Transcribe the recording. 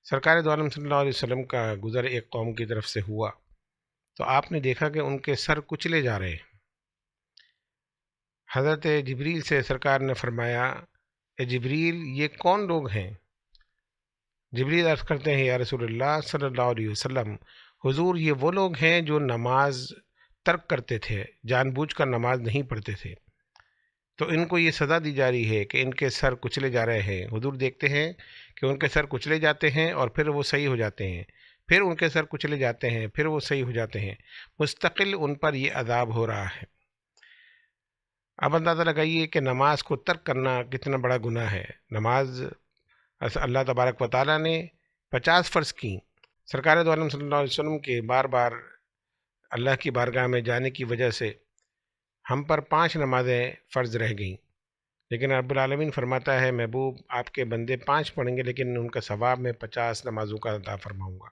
سرکار دو عالم صلی اللہ علیہ وسلم کا گزر ایک قوم کی طرف سے ہوا تو آپ نے دیکھا کہ ان کے سر کچلے جا رہے ہیں۔ حضرت جبریل سے سرکار نے فرمایا، اے جبریل یہ کون لوگ ہیں؟ جبریل عرض کرتے ہیں، یا رسول اللہ صلی اللہ علیہ وسلم، حضور یہ وہ لوگ ہیں جو نماز ترک کرتے تھے، جان بوجھ کر نماز نہیں پڑھتے تھے، تو ان کو یہ سزا دی جا رہی ہے کہ ان کے سر کچلے جا رہے ہیں۔ حضور دیکھتے ہیں کہ ان کے سر کچلے جاتے ہیں اور پھر وہ صحیح ہو جاتے ہیں، پھر ان کے سر کچلے جاتے ہیں، پھر وہ صحیح ہو جاتے ہیں، مستقل ان پر یہ عذاب ہو رہا ہے۔ اب اندازہ لگائیے کہ نماز کو ترک کرنا کتنا بڑا گناہ ہے۔ نماز اللہ تبارک و تعالیٰ نے 50 فرض کی۔ سرکار دو عالم صلی اللہ علیہ وسلم کے بار بار اللہ کی بارگاہ میں جانے کی وجہ سے ہم پر 5 نمازیں فرض رہ گئیں، لیکن رب العالمین فرماتا ہے، محبوب آپ کے بندے 5 پڑھیں گے لیکن ان کا ثواب میں 50 نمازوں کا عطا فرماؤں گا۔